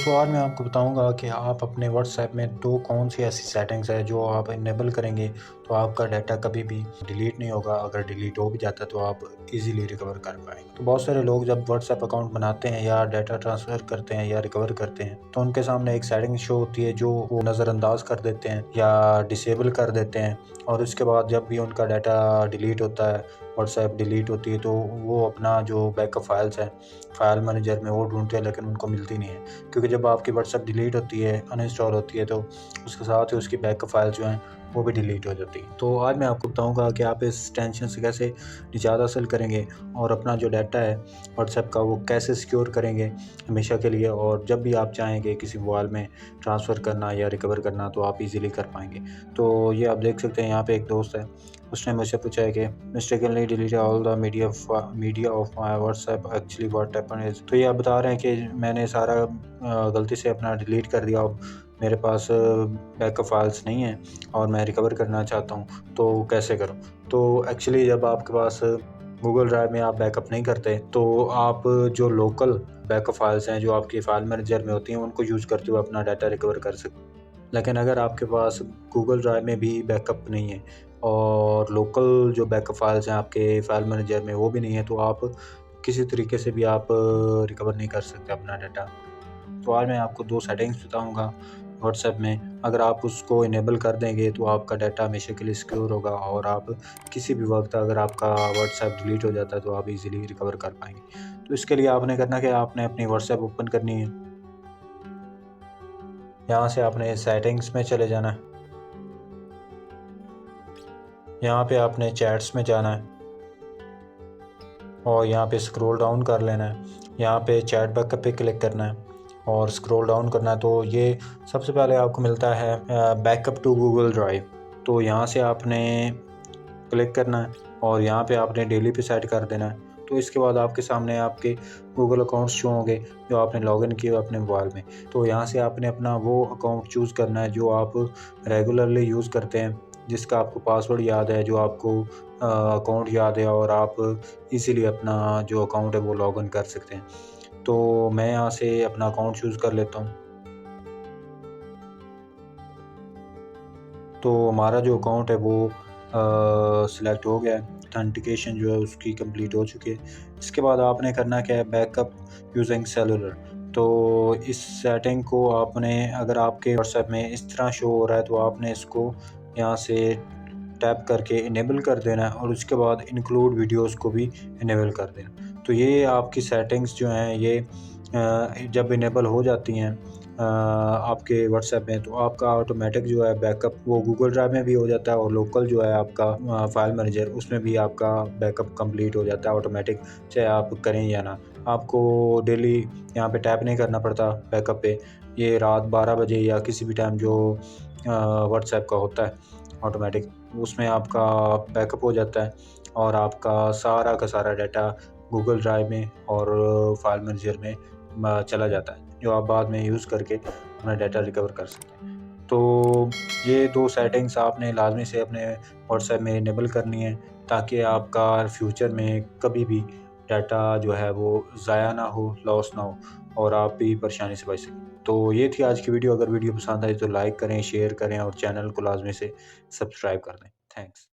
दोस्तों आज मैं आपको बताऊंगा कि आप अपने व्हाट्सएप में दो कौन सी ऐसी सेटिंग्स है जो आप इनेबल करेंगे तो आपका डाटा कभी भी डिलीट नहीं होगा। अगर डिलीट हो भी जाता है तो आप इजीली रिकवर कर पाएंगे। तो बहुत सारे लोग जब व्हाट्सएप अकाउंट बनाते हैं या डाटा ट्रांसफ़र करते हैं या रिकवर करते हैं तो उनके सामने एक सेटिंग शो होती है जो वो नज़रअंदाज कर देते हैं या डिसेबल कर देते हैं। और उसके बाद जब भी उनका डाटा डिलीट होता है, व्हाट्सएप डिलीट होती है, तो वो अपना जो बैकअप फाइल्स हैं फाइल मैनेजर में वो ढूंढते हैं लेकिन उनको मिलती नहीं है। क्योंकि जब आपकी व्हाट्सएप डिलीट होती है, अनइंस्टॉल होती है, तो उसके साथ ही उसकी बैकअप फाइल जो हैं वो भी डिलीट हो जाती हैं। तो आज मैं आपको बताऊंगा कि आप इस टेंशन से कैसे निजात हासिल करेंगे और अपना जो डाटा है व्हाट्सएप का वो कैसे सिक्योर करेंगे हमेशा के लिए। और जब भी आप चाहेंगे किसी मोबाइल में ट्रांसफ़र करना या रिकवर करना तो आप इजीली कर पाएंगे। तो ये आप देख सकते हैं, यहाँ पे एक दोस्त है, उसने मुझसे पूछा है कि mistakenly delete all the media of my WhatsApp, actually what happen is. तो ये आप बता रहे हैं कि मैंने सारा गलती से अपना डिलीट कर दिया। अब मेरे पास बैकअप फाइल्स नहीं है और मैं रिकवर करना चाहता हूँ, तो कैसे करूँ। तो एक्चुअली जब आपके पास गूगल ड्राइव में आप बैकअप नहीं करते तो आप जो लोकल बैकअप फाइल्स हैं जो आपकी फ़ाइल मैनेजर में होती हैं उनको यूज़ करते हुए अपना डाटा रिकवर कर सकते हैं। लेकिन अगर आपके पास गूगल ड्राइव में भी बैकअप नहीं है और लोकल जो बैकअप फाइल्स हैं आपके फ़ाइल मैनेजर में वो भी नहीं है, तो आप किसी तरीके से भी आप रिकवर नहीं कर सकते अपना डाटा। तो आज मैं आपको दो सेटिंग्स बताऊंगा व्हाट्सएप में। अगर आप उसको इनेबल कर देंगे तो आपका डाटा हमेशा के लिए सिक्योर होगा और आप किसी भी वक्त अगर आपका व्हाट्सएप डिलीट हो जाता है तो आप इजीली रिकवर कर पाएंगे। तो इसके लिए आपने करना क्या, आपने अपनी व्हाट्सएप ओपन करनी है। यहाँ से आपने सेटिंग्स में चले जाना है, यहाँ पे आपने चैट्स में जाना है और यहाँ पे स्क्रॉल डाउन कर लेना है। यहाँ पे चैट बैकअप पे क्लिक करना है और स्क्रॉल डाउन करना है। तो ये सबसे पहले आपको मिलता है बैकअप टू गूगल ड्राइव। तो यहाँ से आपने क्लिक करना है और यहाँ पे आपने डेली पे सेट कर देना है। तो इसके बाद आपके सामने आपके गूगल अकाउंट्स शो होंगे जो आपने लॉगिन किए अपने मोबाइल में। तो यहाँ से आपने अपना वो अकाउंट चूज़ करना है जो आप रेगुलरली यूज़ करते हैं, जिसका आपको पासवर्ड याद है, जो आपको अकाउंट याद है और आप इजीली अपना जो अकाउंट है वो लॉगिन कर सकते हैं। तो मैं यहाँ से अपना अकाउंट चूज़ कर लेता हूँ। तो हमारा जो अकाउंट है वो सिलेक्ट हो गया है, ऑथेंटिकेशन जो है उसकी कंप्लीट हो चुकी है। इसके बाद आपने करना क्या है, बैकअप यूजिंग सेलुलर। तो इस सेटिंग को आपने, अगर आपके व्हाट्सएप में इस तरह शो हो रहा है तो आपने इसको यहाँ से टैप करके इनेबल कर देना है और उसके बाद इंक्लूड वीडियोस को भी इनेबल कर देना। तो ये आपकी सेटिंग्स जो हैं ये जब इनेबल हो जाती हैं आपके व्हाट्सएप में तो आपका ऑटोमेटिक जो है बैकअप वो गूगल ड्राइव में भी हो जाता है और लोकल जो है आपका फाइल मैनेजर उसमें भी आपका बैकअप कंप्लीट हो जाता है ऑटोमेटिक, चाहे आप करें या ना। आपको डेली यहाँ पे टैप नहीं करना पड़ता बैकअप पे। ये रात 12 बजे या किसी भी टाइम जो व्हाट्सएप का होता है ऑटोमेटिक, उसमें आपका बैकअप हो जाता है और आपका सारा का सारा डाटा गूगल ड्राइव में और फाइल मैनेजर में चला जाता है, जो आप बाद में यूज़ करके अपना डाटा रिकवर कर सकते हैं। तो ये दो सेटिंग्स आपने लाजमी से अपने व्हाट्सएप में इनेबल करनी है ताकि आपका फ्यूचर में कभी भी डाटा जो है वो ज़ाया ना हो, लॉस ना हो और आप भी परेशानी से बच सकें। तो ये थी आज की वीडियो। अगर वीडियो पसंद आई तो लाइक करें, शेयर करें और चैनल को लाजमी से सब्सक्राइब कर दें। थैंक्स।